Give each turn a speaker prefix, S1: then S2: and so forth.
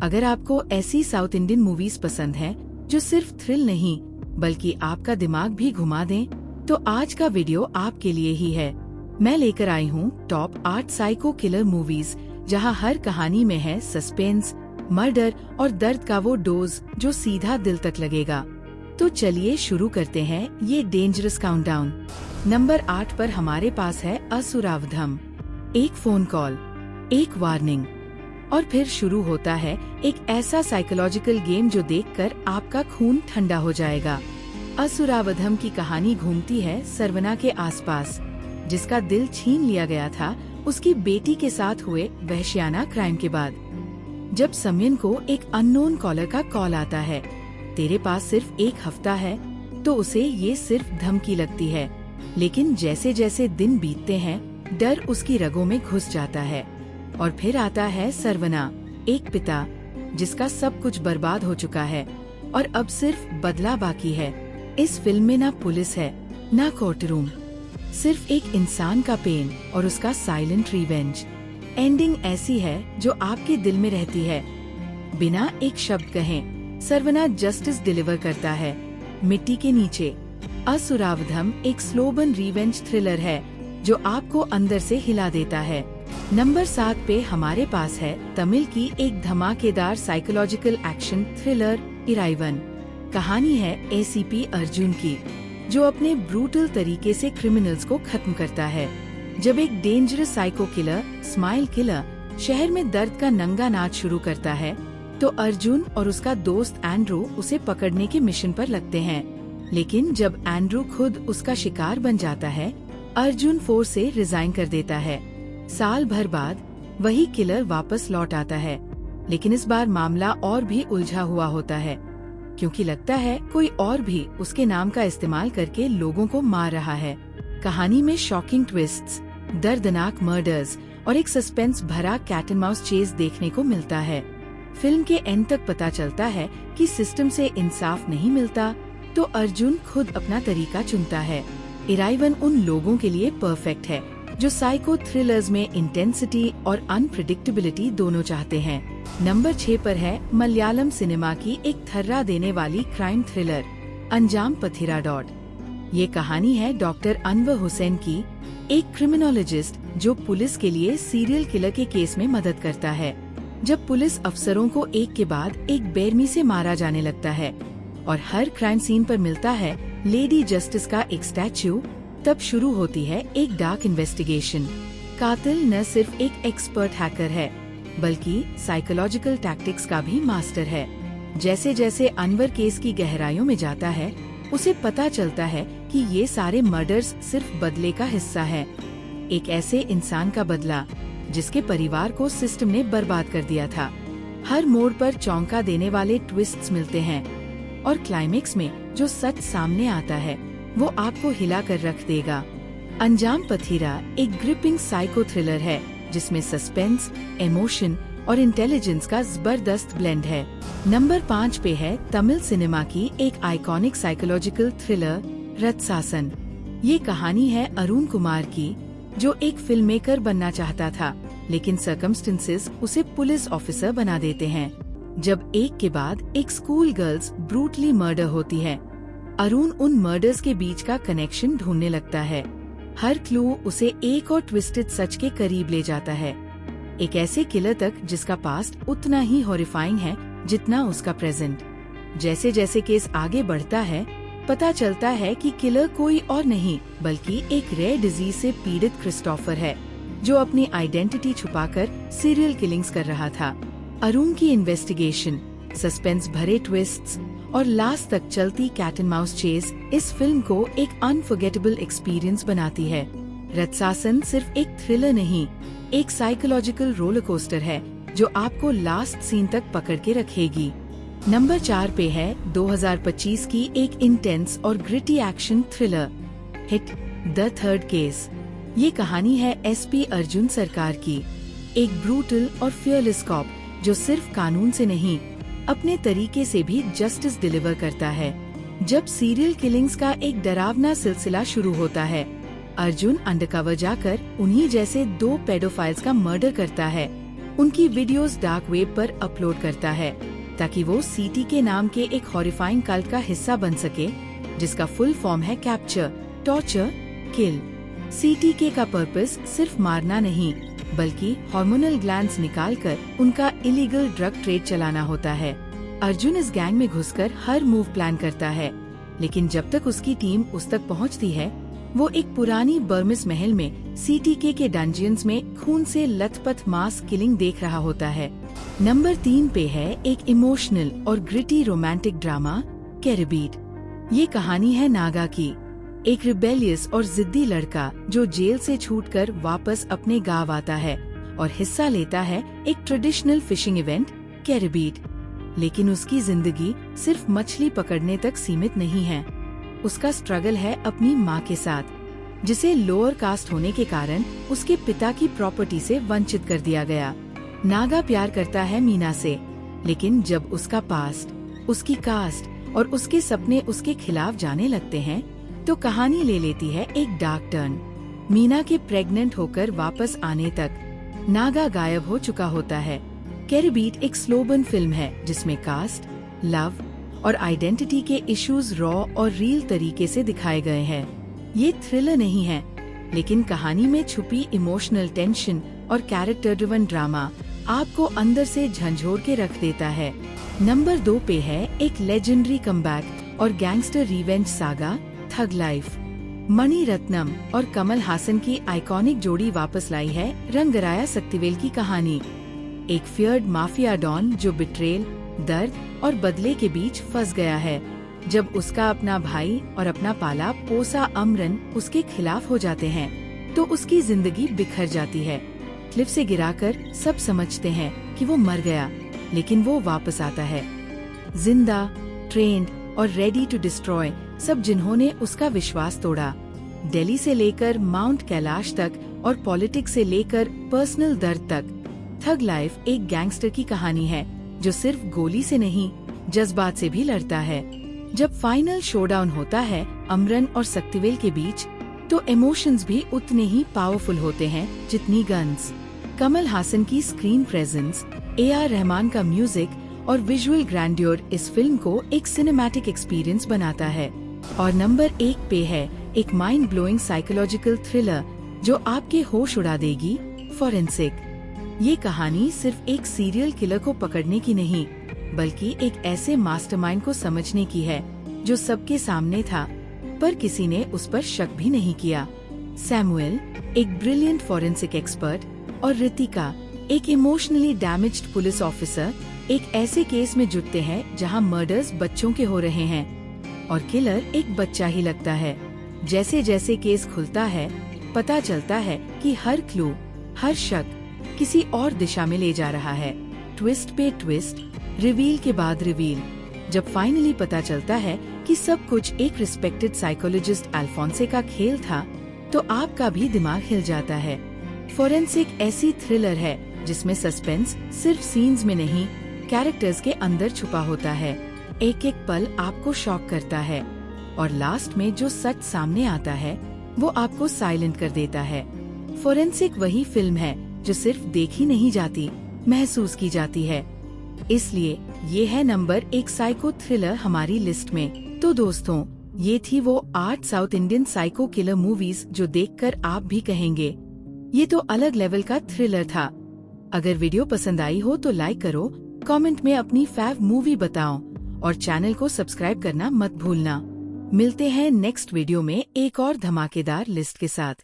S1: अगर आपको ऐसी साउथ इंडियन मूवीज पसंद हैं जो सिर्फ थ्रिल नहीं बल्कि आपका दिमाग भी घुमा दें, तो आज का वीडियो आपके लिए ही है। मैं लेकर आई हूँ टॉप 8 साइको किलर मूवीज जहाँ हर कहानी में है सस्पेंस, मर्डर और दर्द का वो डोज जो सीधा दिल तक लगेगा। तो चलिए शुरू करते हैं ये डेंजरस काउंटडाउन। नंबर 8 पर हमारे पास है असुरावधम। एक फोन कॉल, एक वार्निंग और फिर शुरू होता है एक ऐसा साइकोलॉजिकल गेम जो देखकर आपका खून ठंडा हो जाएगा। असुरावधम की कहानी घूमती है सरवना के आसपास, जिसका दिल छीन लिया गया था उसकी बेटी के साथ हुए वहशियाना क्राइम के बाद। जब समयन को एक अननोन कॉलर का कॉल आता है, तेरे पास सिर्फ एक हफ्ता है, तो उसे ये सिर्फ धमकी लगती है। लेकिन जैसे जैसे दिन बीतते हैं, डर उसकी रगों में घुस जाता है। और फिर आता है सरवना, एक पिता जिसका सब कुछ बर्बाद हो चुका है और अब सिर्फ बदला बाकी है। इस फिल्म में ना पुलिस है, ना कोर्ट रूम, सिर्फ एक इंसान का पेन और उसका साइलेंट रिवेंज। एंडिंग ऐसी है जो आपके दिल में रहती है। बिना एक शब्द कहे सरवना जस्टिस डिलीवर करता है। मिट्टी के नीचे असुरावधम एक स्लो बर्न रिवेंज थ्रिलर है जो आपको अंदर से हिला देता है। नंबर 7 पे हमारे पास है तमिल की एक धमाकेदार साइकोलॉजिकल एक्शन थ्रिलर इराइवन। कहानी है एसीपी अर्जुन की, जो अपने ब्रूटल तरीके से क्रिमिनल्स को खत्म करता है। जब एक dangerous psycho killer smile killer शहर में दर्द का नंगा नाच शुरू करता है, तो अर्जुन और उसका दोस्त एंड्रू उसे पकड़ने के मिशन पर लगते हैं। लेकिन जब एंड्रू खुद उसका शिकार बन जाता है, अर्जुन फोर्स से रिजाइन कर देता है। साल भर बाद वही किलर वापस लौट आता है, लेकिन इस बार मामला और भी उलझा हुआ होता है, क्योंकि लगता है कोई और भी उसके नाम का इस्तेमाल करके लोगों को मार रहा है। कहानी में शॉकिंग ट्विस्ट्स, दर्दनाक मर्डर्स और एक सस्पेंस भरा कैट एंड माउस चेज देखने को मिलता है। फिल्म के एंड तक पता चलता है कि सिस्टम से इंसाफ नहीं मिलता, तो अर्जुन खुद अपना तरीका चुनता है। इराइवन उन लोगों के लिए परफेक्ट है जो साइको थ्रिलर्स में इंटेंसिटी और अनप्रिडिक्टेबिलिटी दोनों चाहते हैं। नंबर 6 पर है मलयालम सिनेमा की एक थर्रा देने वाली क्राइम थ्रिलर अंजाम पथिराडोट। ये कहानी है डॉक्टर अनवर हुसैन की, एक क्रिमिनोलॉजिस्ट जो पुलिस के लिए सीरियल किलर के केस में मदद करता है। जब पुलिस अफसरों को एक के बाद एक बेरमी से मारा जाने लगता है और हर क्राइम सीन पर मिलता है लेडी जस्टिस का एक स्टैच्यू, तब शुरू होती है एक डार्क इन्वेस्टिगेशन। कातिल न सिर्फ एक एक्सपर्ट हैकर है, बल्कि साइकोलॉजिकल टैक्टिक्स का भी मास्टर है। जैसे जैसे अनवर केस की गहराइयों में जाता है, उसे पता चलता है कि ये सारे मर्डर्स सिर्फ बदले का हिस्सा है। एक ऐसे इंसान का बदला जिसके परिवार को सिस्टम ने बर्बाद कर दिया था। हर मोड़ पर चौंका देने वाले ट्विस्ट्स मिलते हैं और क्लाइमेक्स में जो सच सामने आता है वो आपको हिला कर रख देगा। अंजाम पथिरा एक ग्रिपिंग साइको थ्रिलर है जिसमें सस्पेंस, इमोशन और इंटेलिजेंस का जबरदस्त ब्लेंड है। नंबर 5 पे है तमिल सिनेमा की एक आइकॉनिक साइकोलॉजिकल थ्रिलर रत्सासन। ये कहानी है अरुण कुमार की, जो एक फिल्म मेकर बनना चाहता था, लेकिन सर्कमस्टेंसेस उसे पुलिस ऑफिसर बना देते हैं। जब एक के बाद एक स्कूल गर्ल्स ब्रूटली मर्डर होती है, अरुण उन मर्डर्स के बीच का कनेक्शन ढूंढने लगता है। हर क्लू उसे एक और ट्विस्टेड सच के करीब ले जाता है, एक ऐसे किलर तक जिसका पास्ट उतना ही हॉरिफाइंग है जितना उसका प्रेजेंट। जैसे जैसे केस आगे बढ़ता है, पता चलता है कि किलर कोई और नहीं बल्कि एक रेयर डिजीज से पीड़ित क्रिस्टोफर है, जो अपनी आइडेंटिटी छुपाकर सीरियल किलिंग्स कर रहा था। अरुण की इन्वेस्टिगेशन, सस्पेंस भरे ट्विस्ट्स और लास्ट तक चलती कैट एंड माउस चेज इस फिल्म को एक अनफॉरगेटेबल एक्सपीरियंस बनाती है। रत्सासन सिर्फ एक थ्रिलर नहीं, एक साइकोलॉजिकल रोलर कोस्टर है जो आपको लास्ट सीन तक पकड़ के रखेगी। नंबर 4 पे है 2025 की एक इंटेंस और gritty action thriller hit the third case. ये कहानी है एसपी अर्जुन सरकार की, एक ब्रूटल और फियरलेस कॉप जो सिर्फ कानून से नहीं अपने तरीके से भी जस्टिस डिलीवर करता है। जब सीरियल किलिंग्स का एक डरावना सिलसिला शुरू होता है, अर्जुन अंडरकवर जाकर उन्हीं जैसे 2 पेडोफाइल्स का मर्डर करता है। उनकी वीडियोस डार्क वेब पर अपलोड करता है ताकि वो सीटीके नाम के एक हॉरिफाइंग कल्ट का हिस्सा बन सके, जिसका फुल फॉर्म है कैप्चर, टॉर्चर, किल। सीटीके का पर्पस सिर्फ मारना नहीं, बल्कि हार्मोनल ग्लैंड्स निकालकर उनका इलीगल ड्रग ट्रेड चलाना होता है। अर्जुन इस गैंग में घुसकर हर मूव प्लान करता है, लेकिन जब तक उसकी टीम उस तक पहुंचती है, वो एक पुरानी बर्मिस महल में सीटीके के डंजियंस में खून से लथपथ मास किलिंग देख रहा होता है। नंबर 3 पे है एक इमोशनल और ग्रिटी रोमांटिक ड्रामा, कैरिबिड। ये कहानी है नागा की, एक रिबेलियस और जिद्दी लड़का जो जेल से छूटकर वापस अपने गांव आता है और हिस्सा लेता है एक ट्रेडिशनल फिशिंग इवेंट, कैरिबिड। लेकिन उसकी जिंदगी सिर्फ मछली पकड़ने तक सीमित नहीं है। उसका स्ट्रगल है अपनी माँ के साथ, जिसे लोअर कास्ट होने के कारण उसके पिता की प्रॉपर्टी से वंचित कर दिया गया। नागा प्यार करता है मीना से, लेकिन जब उसका पास्ट, उसकी कास्ट और उसके सपने उसके खिलाफ जाने लगते हैं, तो कहानी ले लेती है एक डार्क टर्न। मीना के प्रेग्नेंट होकर वापस आने तक नागा गायब हो चुका होता है। कैरिबिड एक स्लो बर्न फिल्म है जिसमें कास्ट, लव और आइडेंटिटी के इश्यूज रॉ और रियल तरीके से दिखाए गए हैं। ये थ्रिलर नहीं है, लेकिन कहानी में छुपी इमोशनल टेंशन और कैरेक्टर ड्रिवन ड्रामा आपको अंदर से झंझोड़ के रख देता है। नंबर 2 पे है एक लेजेंडरी कमबैक और gangster revenge saga, thug life. Mani Ratnam और कमल हासन की आइकॉनिक जोड़ी वापस लाई है रंगराया शक्तिवेल की कहानी। एक फियर्ड माफिया डॉन जो बिट्रेल, दर्द और बदले के बीच फंस गया है। जब उसका अपना भाई और अपना पाला पोसा अमरन उसके खिलाफ हो जाते हैं, तो उसकी जिंदगी बिखर जाती है। क्लिफ से गिराकर सब समझते हैं कि वो मर गया, लेकिन वो वापस आता है, जिंदा, ट्रेन्ड और रेडी टू डिस्ट्रॉय सब जिन्होंने उसका विश्वास तोड़ा। दिल्ली से लेकर माउंट कैलाश तक और पॉलिटिक्स से लेकर पर्सनल दर्द तक, थग लाइफ एक गैंगस्टर की कहानी है जो सिर्फ गोली से नहीं, जज्बात से भी लड़ता है। जब फाइनल शोडाउन होता है अमरन और शक्तिवेल के बीच, तो इमोशंस भी उतने ही पावरफुल होते हैं जितनी गन्स। कमल हासन की स्क्रीन प्रेजेंस, AR रहमान का म्यूजिक और विजुअल ग्रैंड्योर इस फिल्म को एक सिनेमैटिक एक्सपीरियंस बनाता है। और नंबर 1 पे है एक माइंड ब्लोइंग साइकोलॉजिकल थ्रिलर जो आपके होश उड़ा देगी, फॉरेंसिक। ये कहानी सिर्फ एक सीरियल किलर को पकड़ने की नहीं, बल्कि एक ऐसे मास्टरमाइंड को समझने की है जो सबके सामने था, पर किसी ने उस पर शक भी नहीं किया। सैमुएल एक ब्रिलियंट फॉरेंसिक एक्सपर्ट और रितिका एक इमोशनली डैमेज्ड पुलिस ऑफिसर एक ऐसे केस में जुटते हैं जहां मर्डर्स बच्चों के हो रहे हैं और किलर एक बच्चा ही लगता है। जैसे जैसे केस खुलता है, पता चलता है कि हर क्लू, हर शक किसी और दिशा में ले जा रहा है। ट्विस्ट पे ट्विस्ट, रिवील के बाद रिवील। जब फाइनली पता चलता है कि सब कुछ एक रिस्पेक्टेड साइकोलॉजिस्ट अल्फोंसे का खेल था, तो आपका भी दिमाग हिल जाता है। फोरेंसिक ऐसी थ्रिलर है जिसमें सस्पेंस सिर्फ सीन्स में नहीं, कैरेक्टर्स के अंदर छुपा होता है। एक एक पल आपको शॉक करता है और लास्ट में जो सच सामने आता है वो आपको साइलेंट कर देता है। फोरेंसिक वही फिल्म है जो सिर्फ देखी नहीं जाती, महसूस की जाती है। इसलिए ये है नंबर 1 साइको थ्रिलर हमारी लिस्ट में। तो दोस्तों, ये थी वो 8 south Indian psycho killer movies जो देखकर आप भी कहेंगे ये तो अलग लेवल का थ्रिलर था। अगर वीडियो पसंद आई हो तो लाइक करो, कमेंट में अपनी फेव मूवी बताओ और चैनल को सब्सक्राइब करना मत भूलना। मिलते हैं नेक्स्ट वीडियो में एक और धमाकेदार लिस्ट के साथ।